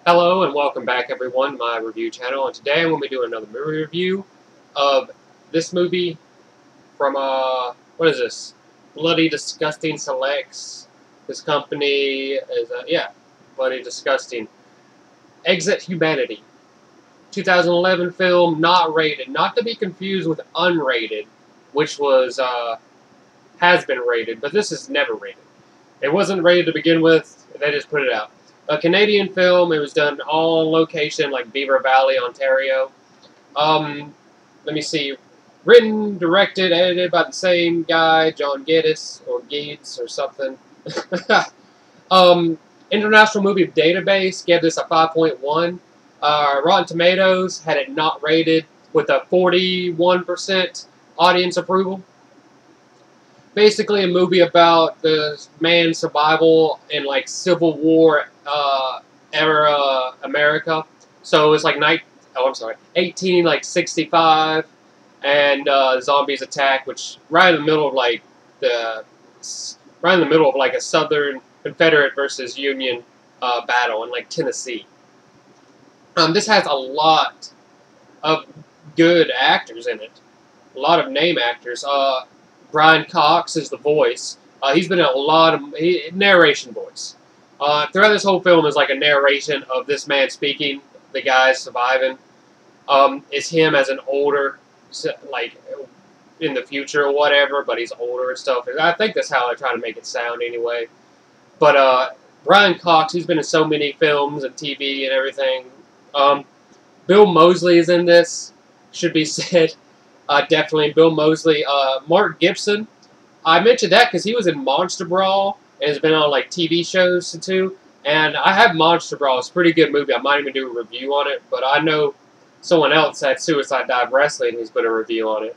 Hello and welcome back everyone to my review channel, and today I'm going to be doing another movie review of this movie from, what is this? Bloody Disgusting Selects. This company is, Bloody Disgusting. Exit Humanity. 2011 film, not rated. Not to be confused with unrated, which was, has been rated, but this is never rated. It wasn't rated to begin with, they just put it out. A Canadian film. It was done all on location, like Beaver Valley, Ontario. Let me see. Written, directed, edited by the same guy, John Geddes, or Gates, or something. International Movie Database gave this a 5.1. Rotten Tomatoes had it not rated with a 41% audience approval. Basically a movie about the man's survival in like Civil War era America. So it's like 1865, and zombies attack, which right in the middle of like a Southern Confederate versus Union battle in like Tennessee. This has a lot of good actors in it, a lot of name actors. Brian Cox is the voice. He's been in a lot of narration voice. Throughout this whole film is like a narration of this man speaking, the guys surviving. It's him as an older, like in the future or whatever, but he's older and stuff. I think that's how they're trying to make it sound anyway. But Brian Cox, he's been in so many films and TV and everything. Bill Moseley is in this, should be said. Definitely Bill Moseley. Mark Gibson. I mentioned that because he was in Monster Brawl and has been on like TV shows too. And I have Monster Brawl. It's a pretty good movie. I might even do a review on it. But I know someone else at Suicide Dive Wrestling who's put a review on it.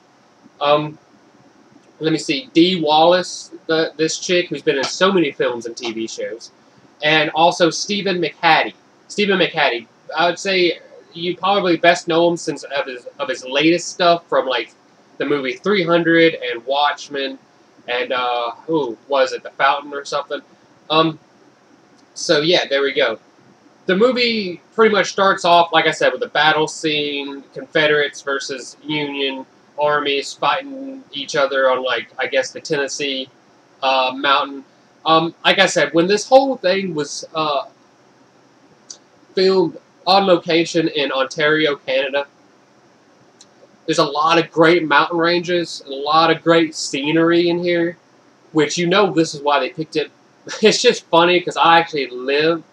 Let me see. Dee Wallace, this chick who's been in so many films and TV shows. And also Stephen McHattie. Stephen McHattie. I would say you probably best know him since of his latest stuff from like the movie 300 and Watchmen and who was it, The Fountain or something. So yeah, there we go. The movie pretty much starts off, like I said, with a battle scene, Confederates versus Union armies fighting each other on like I guess the Tennessee mountain. Like I said, when this whole thing was filmed on location in Ontario, Canada. There's a lot of great mountain ranges, a lot of great scenery in here, which you know this is why they picked it. It's just funny because I actually live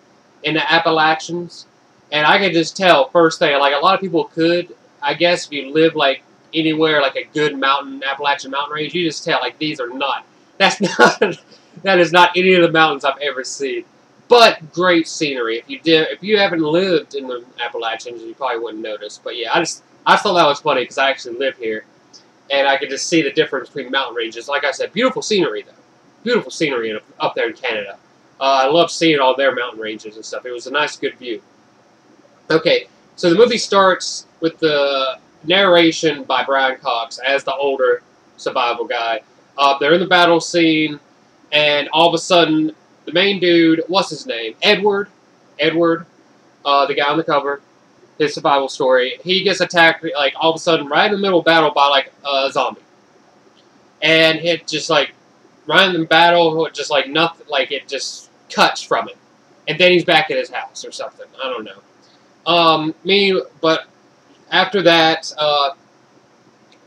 in the Appalachians, and I can just tell first thing, like a lot of people could, I guess if you live like anywhere like a good Appalachian mountain range, you just tell like these are not, that is not any of the mountains I've ever seen. But great scenery. If you haven't lived in the Appalachians, you probably wouldn't notice. But yeah, I thought that was funny because I actually live here, and I could just see the difference between mountain ranges. Like I said, beautiful scenery though, beautiful scenery up there in Canada. I love seeing all their mountain ranges and stuff. It was a nice, good view. Okay, so the movie starts with the narration by Brian Cox as the older survival guy. They're in the battle scene, and all of a sudden, the main dude, what's his name? Edward, the guy on the cover, his survival story, he gets attacked, like, all of a sudden, right in the middle of battle by, like, a zombie. And it just, like, right in the battle, just, like, nothing, like, it just cuts from it. And then he's back at his house or something. I don't know. But after that,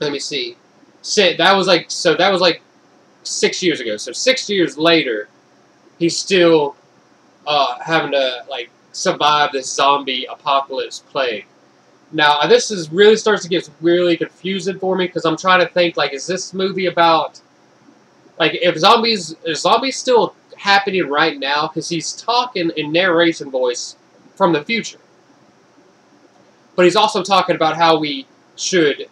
let me see. That was, like, 6 years ago. So 6 years later, he's still having to like survive this zombie apocalypse plague. Now this really starts to get really confusing for me because I'm trying to think like, is this movie about like is zombies still happening right now? Because he's talking in narration voice from the future, but he's also talking about how we should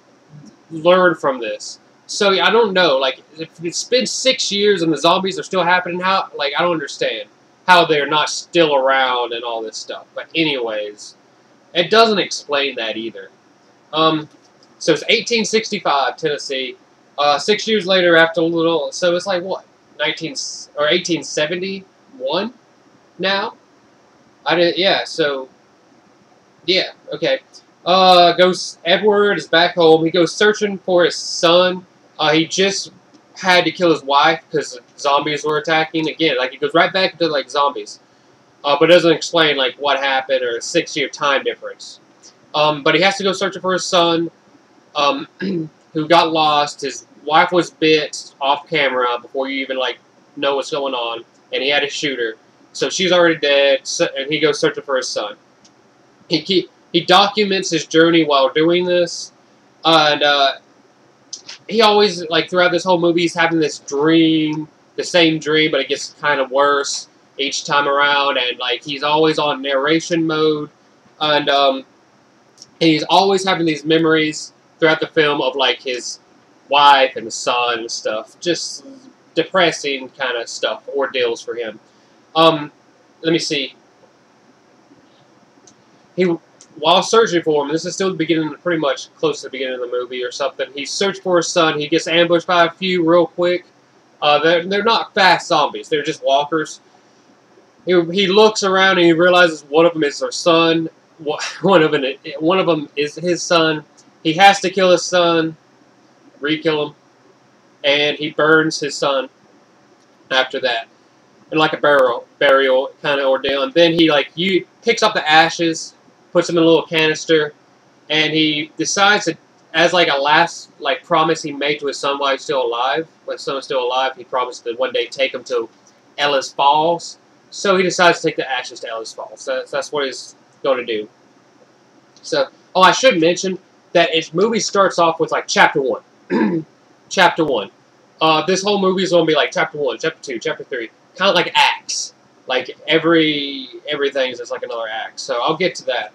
learn from this. So I don't know, like, if it's been 6 years and the zombies are still happening, how, like, I don't understand how they're not still around and all this stuff. But anyways, it doesn't explain that either. So it's 1865, Tennessee. 6 years later, after a little, so it's like, what, 1871 now? Yeah, so Yeah, okay. Goes Edward is back home. He goes searching for his son. He just had to kill his wife because zombies were attacking again. Like he goes right back into like zombies, but doesn't explain like what happened or a 6-year time difference. But he has to go searching for his son, who got lost. His wife was bit off camera before you even like know what's going on, and he had to shoot her. So she's already dead, and he goes searching for his son. He documents his journey while doing this, and he always, like, throughout this whole movie, he's having this dream, the same dream, but it gets kind of worse each time around, and, like, he's always on narration mode, and he's always having these memories throughout the film of, like, his wife and his son and stuff. Just depressing kind of stuff, ordeals for him. Let me see. While searching for him, this is still the beginning, pretty much close to the beginning of the movie or something, he searched for his son. He gets ambushed by a few real quick. They're not fast zombies. They're just walkers. He looks around and he realizes one of them is their son. One of them is his son. He has to kill his son, re-kill him, and he burns his son after that. And like a burial kind of ordeal. And then he picks up the ashes, puts them in a little canister, and he decides to, as like a last promise he made to his son while he's still alive. When his son was still alive, he promised to one day take him to Ellis Falls. So he decides to take the ashes to Ellis Falls. That's what he's going to do. So, I should mention that its movie starts off with like chapter 1. Chapter 1. This whole movie is going to be like chapter 1, chapter 2, chapter 3. Kind of like acts. Like everything is just like another act. So I'll get to that.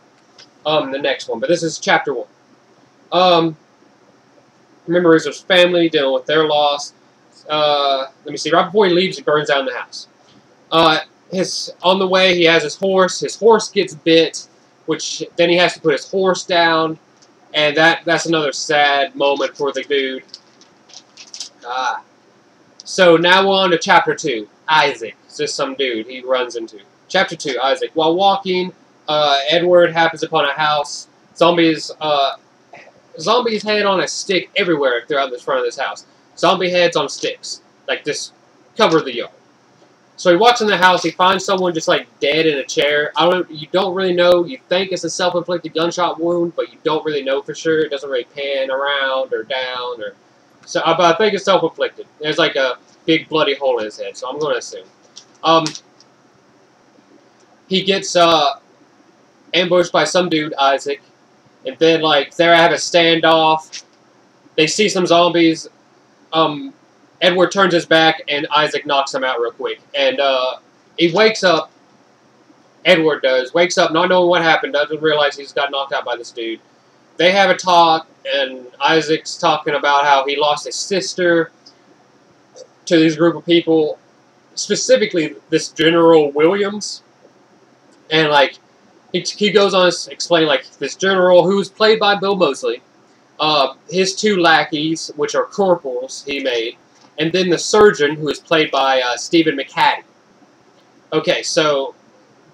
The next one. But this is chapter 1. Memories of his family, dealing with their loss. Let me see. Right before he leaves, he burns down the house. On the way, he has his horse. His horse gets bit, which then he has to put his horse down, and that's another sad moment for the dude. So now we're on to chapter 2. Isaac. It's just some dude he runs into. Chapter 2. Isaac. While walking, Edward happens upon a house. Zombies head on a stick everywhere throughout the front of this house. Zombie heads on sticks. Like this, cover the yard. So he walks in the house, he finds someone just like dead in a chair. You don't really know. You think it's a self-inflicted gunshot wound, but you don't really know for sure. It doesn't really pan around or down but I think it's self-inflicted. There's like a big bloody hole in his head, so I'm going to assume. He gets ambushed by some dude, Isaac, and then like they have a standoff. They see some zombies. Edward turns his back, and Isaac knocks him out real quick. And he wakes up. Edward wakes up, not knowing what happened. Doesn't realize he's got knocked out by this dude. They have a talk, and Isaac's talking about how he lost his sister to this group of people, specifically this General Williams. And like he goes on to explain like this general who was played by Bill Moseley, his 2 lackeys, which are corporals, he made, and then the surgeon who is played by Stephen McHattie. Okay, so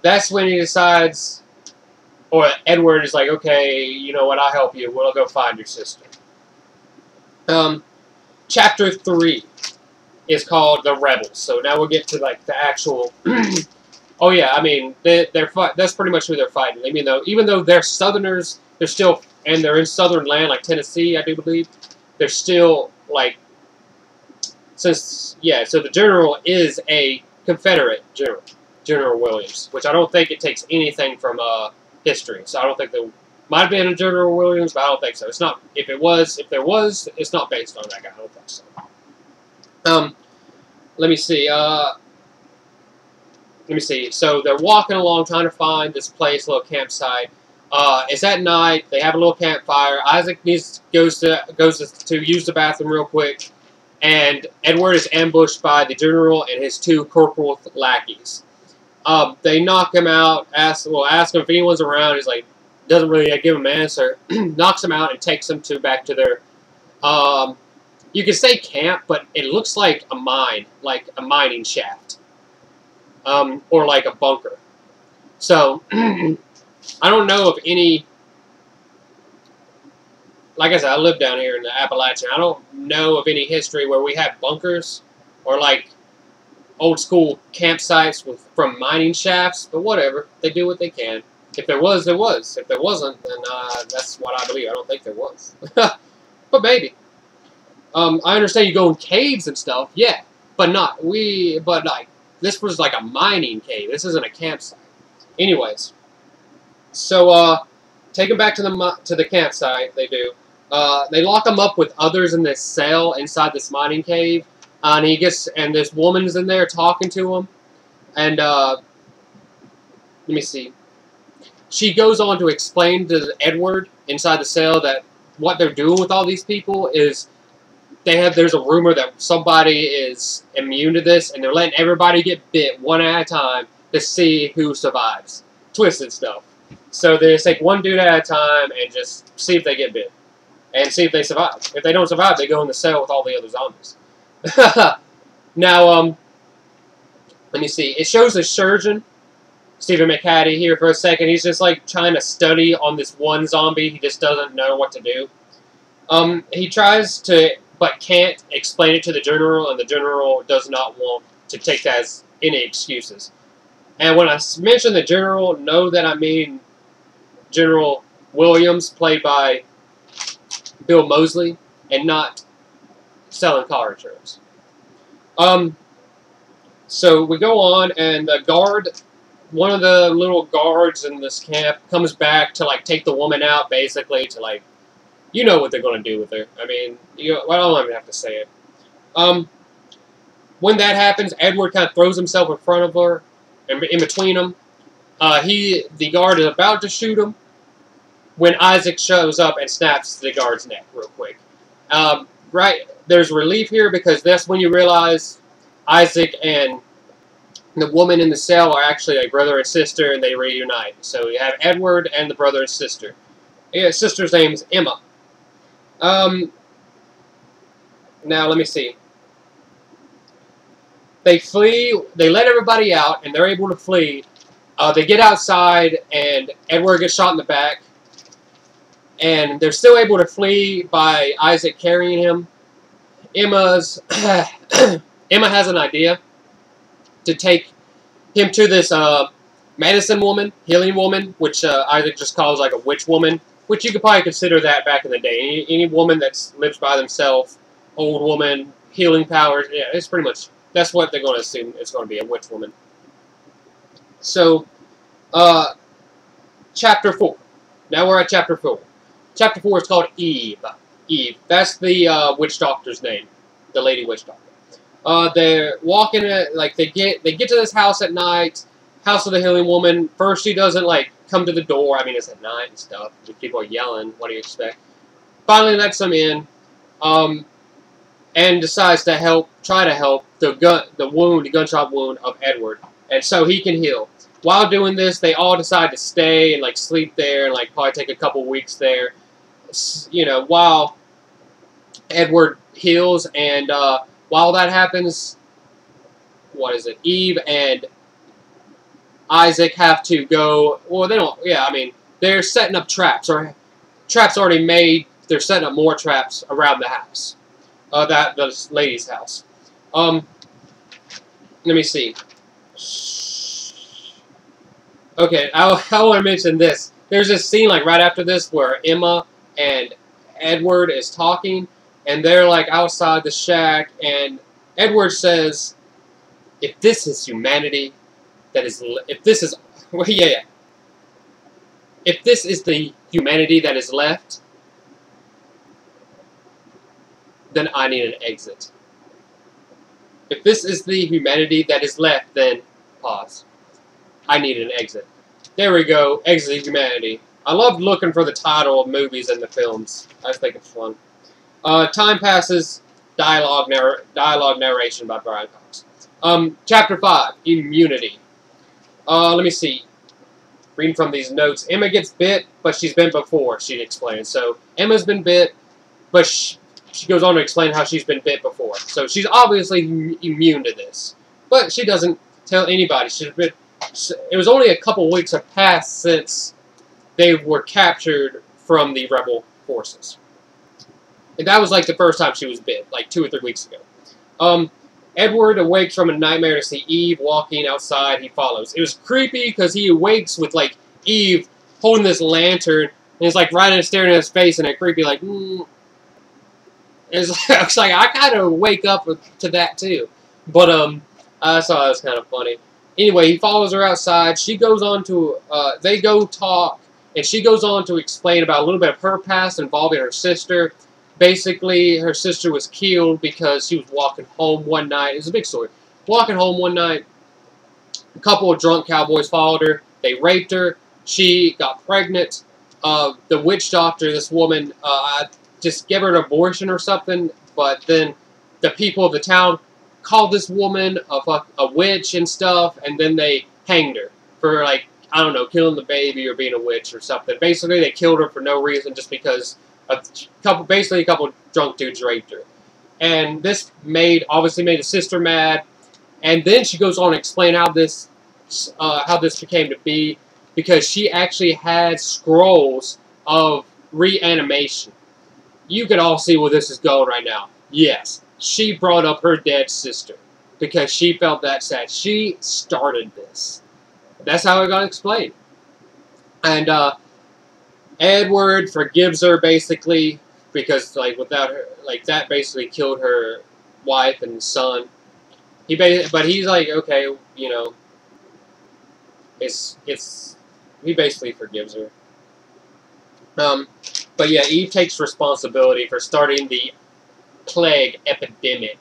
that's when he decides. Or Edward is like, okay, you know what, I'll help you. We'll go find your sister. Chapter 3 is called The Rebels. So now we'll get to, like, the actual... Oh, yeah, I mean, that's pretty much who they're fighting. I mean, even though they're Southerners, they're still... And they're in Southern land, like Tennessee, I do believe. They're still, like... So the general is a Confederate general. General Williams. Which I don't think it takes anything from... history, so I don't think there might have been a General Williams, but I don't think so. It's not. If there was, it's not based on that guy. I don't think so. Let me see. So they're walking along, trying to find this place, little campsite. It's at night. They have a little campfire. Isaac goes to use the bathroom real quick, and Edward is ambushed by the general and his 2 corporal lackeys. They knock him out, ask him if anyone's around. He's like, doesn't really give him an answer. Knocks him out and takes him back to their, you could say camp, but it looks like a mine, like a mining shaft, or like a bunker. So I don't know of any. Like I said, I live down here in the Appalachian. I don't know of any history where we have bunkers or like old school campsites from mining shafts. But whatever, they do what they can. If there was, there was. If there wasn't, then that's what I believe. I don't think there was, but maybe. I understand you go in caves and stuff, yeah, but not we. But like this was like a mining cave. This isn't a campsite. Anyways, so take them back to the campsite. They do. They lock him up with others in this cell inside this mining cave, and this woman's in there talking to him, and let me see. She goes on to explain to Edward inside the cell that what they're doing with all these people is there's a rumor that somebody is immune to this, and they're letting everybody get bit one at a time to see who survives. Twisted stuff. So they just take one dude at a time and just see if they get bit. And see if they survive. If they don't survive, they go in the cell with all the other zombies. Now, let me see. It shows a surgeon, Stephen McHattie, here for a second. He's just like trying to study on this one zombie. He just doesn't know what to do. He tries to, but can't explain it to the general, and the general does not want to take that as any excuses. And when I mention the general, know that I mean General Williams, played by Bill Moseley, and not selling car insurance. So we go on, and the guard, one of the little guards in this camp, comes back to like take the woman out, basically to like, you know what they're going to do with her. I mean, well, I don't even have to say it. When that happens, Edward kind of throws himself in front of her, in between them. The guard is about to shoot him when Isaac shows up and snaps the guard's neck real quick. Right, there's relief here because that's when you realize Isaac and the woman in the cell are actually a brother and sister, and they reunite. So you have Edward and the brother and sister. His sister's name's Emma. Now, let me see. They flee, they let everybody out, and they're able to flee. They get outside, and Edward gets shot in the back. And they're still able to flee by Isaac carrying him. Emma has an idea to take him to this medicine woman, healing woman, which Isaac just calls like a witch woman, which you could probably consider that back in the day. Any woman that lives by themselves, old woman, healing powers, yeah, it's pretty much, that's what they're going to assume it's going to be, a witch woman. So, Chapter 4. Now we're at Chapter 4. Chapter 4 is called Eve. Eve. That's the witch doctor's name. The lady witch doctor. They're walking it, like they get to this house at night. House of the healing woman. First, she doesn't like come to the door. I mean, it's at night and stuff. People are yelling. What do you expect? Finally, lets them in, and decides to try to help the gunshot wound of Edward, and so he can heal. While doing this, they all decide to stay and like sleep there and like probably take a couple weeks there. You know, while Edward heals, and while that happens, what is it? Eve and Isaac have to go. Well, they don't. Yeah, I mean, they're setting up traps, or traps already made. They're setting up more traps around the house, this lady's house. Let me see. Okay, I want to mention this. There's this scene like right after this where Emma and Edward is talking, and they're like outside the shack, and Edward says, "If this is humanity, if this is the humanity that is left, then I need an exit. If this is the humanity that is left, then pause. I need an exit." There we go. Exit Humanity. I loved looking for the title of movies and the films. I just think it's fun. Time passes. Dialogue narration by Brian Cox. Chapter 5. Immunity. Let me see. Reading from these notes. Emma gets bit, but she's been before, she explains. So, Emma's been bit, but she goes on to explain how she's been bit before. So, she's obviously immune to this. But she doesn't tell anybody. It was only a couple weeks have passed since they were captured from the rebel forces. And that was like the first time she was bit, like 2 or 3 weeks ago. Edward awakes from a nightmare to see Eve walking outside. He follows. It was creepy because he awakes with like Eve holding this lantern, and he's like right in staring at his face, and it creepy like. It's like I kind of wake up to that too, but I thought it was kind of funny. Anyway, he follows her outside. She goes on to they go talk, and she goes on to explain about a little bit of her past involving her sister. Basically, her sister was killed because she was walking home one night. It's a big story. Walking home one night, a couple of drunk cowboys followed her. They raped her. She got pregnant. The witch doctor, this woman, just gave her an abortion or something. But then the people of the town called this woman a witch and stuff, and then they hanged her for, like, I don't know, killing the baby or being a witch or something. Basically, they killed her for no reason, just because basically a couple drunk dudes raped her. And this obviously made the sister mad. And then she goes on to explain how this became to be, because she actually had scrolls of reanimation. You can all see where this is going right now. Yes, she brought up her dead sister because she felt that sad. She started this. That's how it got explained. And Edward forgives her basically because, like, without her, like, that basically killed her wife and son. But he's like, okay, you know, he basically forgives her. But yeah, Eve takes responsibility for starting the plague epidemic.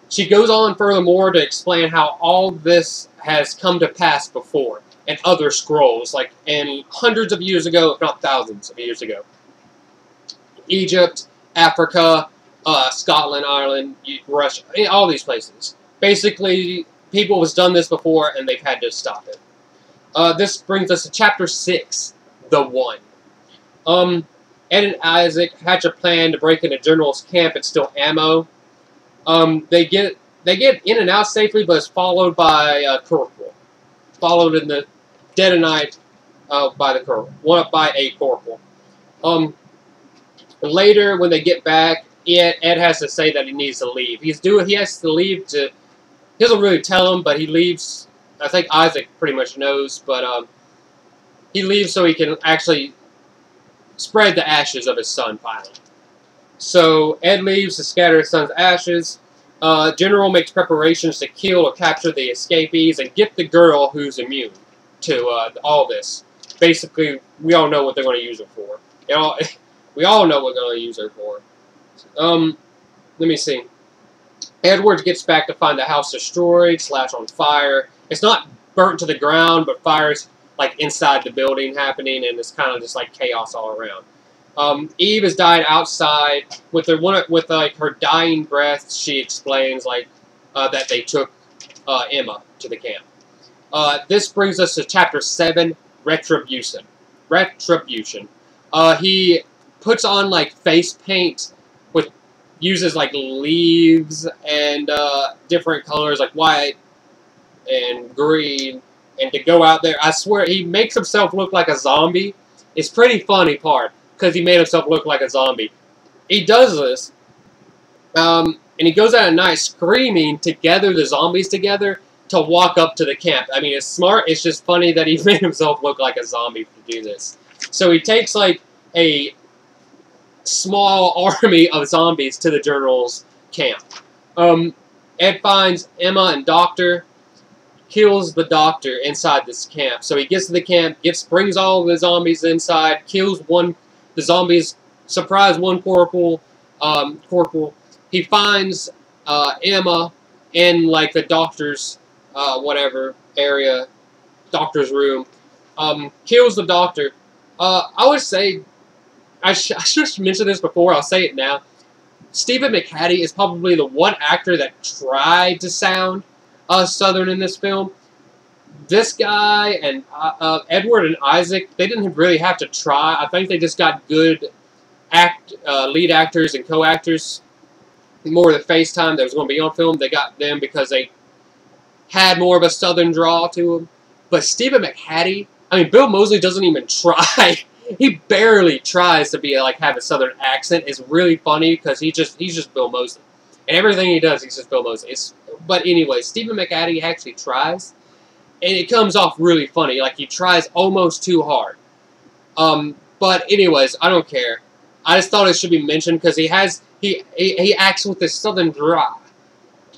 She goes on furthermore to explain how all this has come to pass before in other scrolls, like in hundreds of years ago, if not thousands of years ago. Egypt, Africa, Scotland, Ireland, Russia, all these places. Basically, people have done this before, and they've had to stop it. This brings us to Chapter 6, The One. Ed and Isaac hatch a plan to break into General's camp and steal ammo. They get in and out safely, but it's followed by a corporal. Followed in the dead of night by the corporal. By a corporal. Later, when they get back, Ed has to say that he needs to leave. He has to leave to. He doesn't really tell him, but he leaves. I think Isaac pretty much knows, but he leaves so he can actually spread the ashes of his son finally. So Ed leaves to scatter his son's ashes. General makes preparations to kill or capture the escapees and get the girl who's immune to all this. Basically, we all know what they're going to use her for. We all know what they're going to use her for. Let me see. Edward gets back to find the house destroyed, / on fire. It's not burnt to the ground, but fire's like inside the building happening, and it's kind of just like chaos all around. Eve has died outside with her dying breath. She explains that they took Emma to the camp. This brings us to Chapter 7, Retribution. He puts on like face paint, uses like leaves and different colors like white and green, and to go out there. I swear he makes himself look like a zombie. It's pretty funny part, because he made himself look like a zombie. He does this, and he goes out at night screaming to gather the zombies together to walk up to the camp. I mean, it's smart. It's just funny that he made himself look like a zombie to do this. So he takes like a small army of zombies to the General's camp. Ed finds Emma and Doctor, kills the Doctor inside this camp. So he gets to the camp, brings all the zombies inside, kills the zombies, surprise one corporal. He finds Emma in like the Doctor's whatever area, Doctor's room. Kills the Doctor. I would say, I should have mentioned this before, I'll say it now. Stephen McHattie is probably the one actor that tried to sound Southern in this film. This guy and Edward and Isaac, they didn't really have to try. I think they just got good lead actors and co-actors. More of the FaceTime that was going to be on film, they got them because had more of a southern draw to him. But Stephen McHattie, I mean, Bill Moseley doesn't even try. He barely tries to be like have a southern accent. It's really funny because he's just Bill Moseley, and everything he does, he's just Bill Moseley. But anyway, Stephen McHattie actually tries, and it comes off really funny. Like he tries almost too hard. But anyways, I don't care. I just thought it should be mentioned because he acts with this southern draw,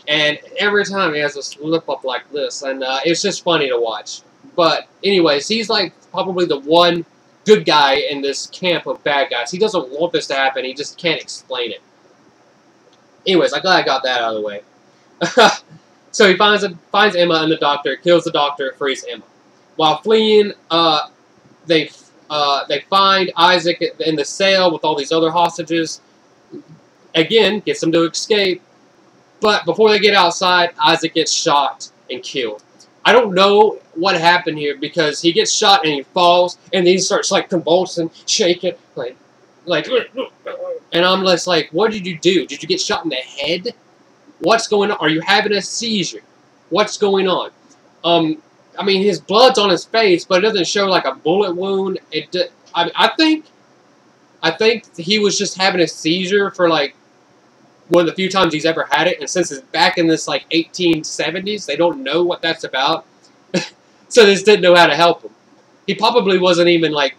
and every time he has a slip up like this, and it's just funny to watch. But anyways, he's like probably the one good guy in this camp of bad guys. He doesn't want this to happen. He just can't explain it. Anyways, I'm glad I got that out of the way. So he finds Emma and the doctor, kills the doctor, frees Emma. While fleeing, they find Isaac in the cell with all these other hostages. Again, gets them to escape. But before they get outside, Isaac gets shot and killed. I don't know what happened here because he gets shot and he falls and then he starts like convulsing, shaking, like, and I'm just like, what did you do? Did you get shot in the head? What's going on? Are you having a seizure? What's going on? I mean, his blood's on his face, but it doesn't show like a bullet wound. I think he was just having a seizure for like one of the few times he's ever had it, and since it's back in this like 1870s, they don't know what that's about. So they just didn't know how to help him. He probably wasn't even like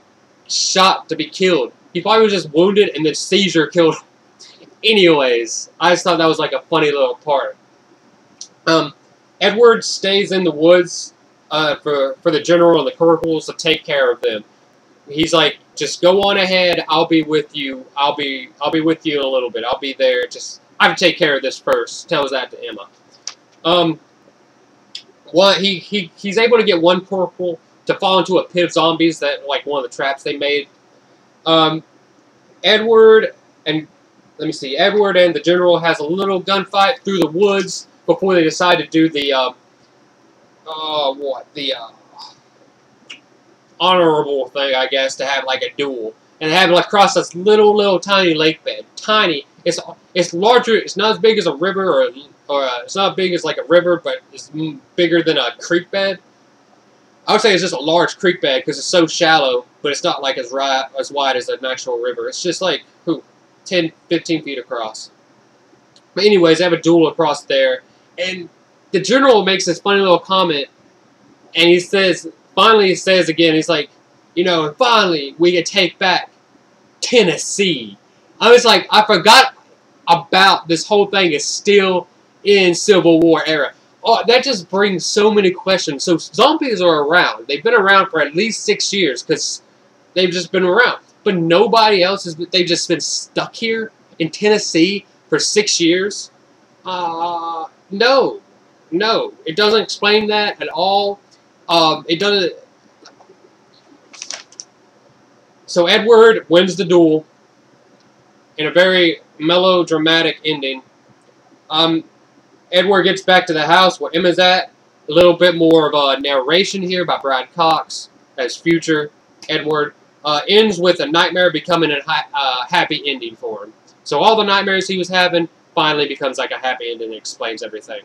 shot to be killed. He probably was just wounded and the seizure killed him. Anyways, I just thought that was like a funny little part. Edward stays in the woods for the general and the corporals to take care of them. He's like, just go on ahead. I'll be with you. I'll be with you in a little bit. I'll be there. Just I have to take care of this first. Tells that to Emma. He's able to get one corporal to fall into a pit of zombies that like one of the traps they made. Edward and the general has a little gunfight through the woods before they decide to do the honorable thing, I guess, to have like a duel, and they have it like across this little tiny lake bed. Tiny. It's larger. It's not as big as a river, or it's not big as like a river, but it's bigger than a creek bed. I would say it's just a large creek bed because it's so shallow, but it's not like as wide as a natural river. It's just like 10, 15 feet across. But anyways, they have a duel across there, and the general makes this funny little comment, and he says. Finally, he says again, he's like, you know, finally, we can take back Tennessee. I was like, I forgot about this whole thing is still in Civil War era. Oh, that just brings so many questions. So zombies are around. They've been around for at least 6 years because they've just been around. But nobody else they've just been stuck here in Tennessee for 6 years. No. It doesn't explain that at all. It doesn't. So Edward wins the duel in a very melodramatic ending. Edward gets back to the house where Emma's at. A little bit more of a narration here by Brad Cox as future Edward. Ends with a nightmare becoming a happy ending for him. So all the nightmares he was having finally becomes like a happy ending and explains everything.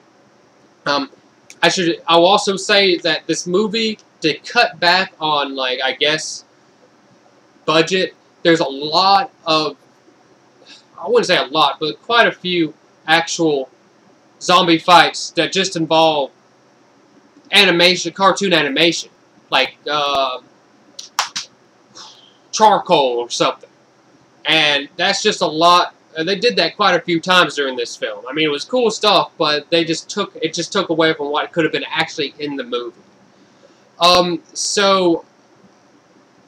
I'll also say that this movie, to cut back on, like, I guess, budget, there's a lot of, I wouldn't say a lot, but quite a few actual zombie fights that just involve animation, cartoon animation, like charcoal or something. And that's just a lot. They did that quite a few times during this film. I mean, it was cool stuff, but it just took away from what could have been actually in the movie.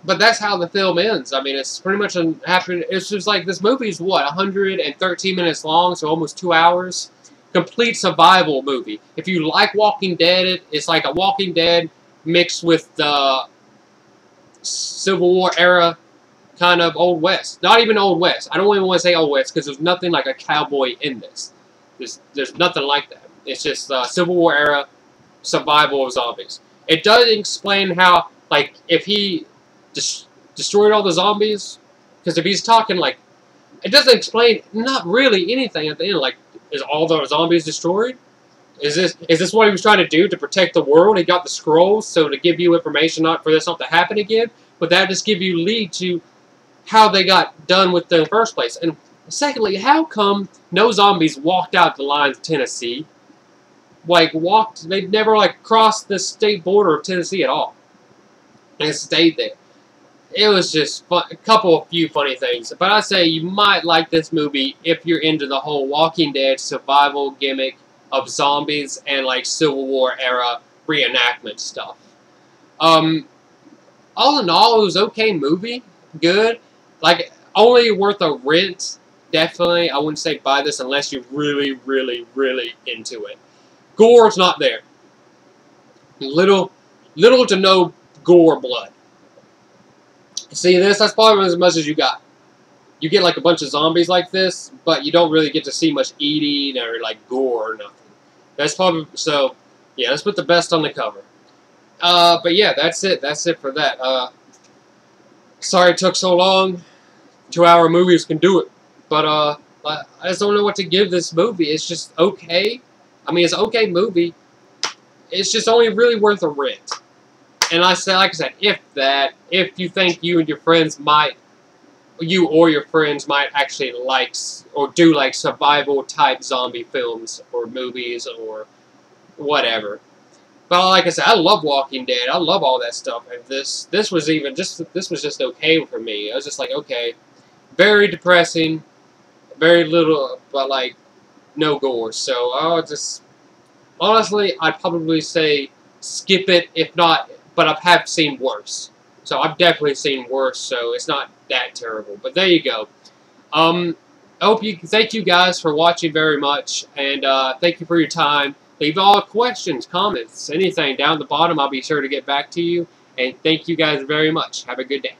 But that's how the film ends. I mean, it's pretty much it's just like this movie is what, 113 minutes long, so almost 2 hours. Complete survival movie. If you like Walking Dead, it's like a Walking Dead mixed with the Civil War era. Kind of Old West. Not even Old West. I don't even want to say Old West because there's nothing like a cowboy in this. There's nothing like that. It's just Civil War era survival of zombies. It does explain how, like, if he destroyed all the zombies, because if he's talking, like, it doesn't explain not really anything at the end. Like, is all the zombies destroyed? Is this what he was trying to do to protect the world? He got the scrolls so to give you information not for this not to happen again. But that just give you lead to how they got done with them in the first place. And secondly, how come no zombies walked out the lines of Tennessee? Like they've never like crossed the state border of Tennessee at all, and stayed there. It was just fun, a few funny things. But I say you might like this movie if you're into the whole Walking Dead survival gimmick of zombies and like Civil War era reenactment stuff. All in all, it was okay movie, good. Like only worth a rent. Definitely, I wouldn't say buy this unless you're really, really, really into it. Gore's not there. Little to no gore blood. See this? That's probably as much as you got. You get like a bunch of zombies like this, but you don't really get to see much eating or like gore or nothing. That's probably so. Yeah, let's put the best on the cover. But yeah, that's it. That's it for that. Sorry it took so long. 2-hour movies can do it, but I just don't know what to give this movie. It's just okay. I mean, it's an okay movie. It's just only really worth a rent. And like I said, if you think you and your friends might, you or your friends might actually like or do like survival type zombie films or movies or whatever. But like I said, I love Walking Dead. I love all that stuff. And this was just okay for me. I was just like, okay, very depressing, very little, but like no gore. So I'll just honestly, I'd probably say skip it if not. But I have seen worse. So I've definitely seen worse, so it's not that terrible. But there you go. Thank you guys for watching very much, and thank you for your time. Leave all questions, comments, anything down at the bottom. I'll be sure to get back to you. And thank you guys very much. Have a good day.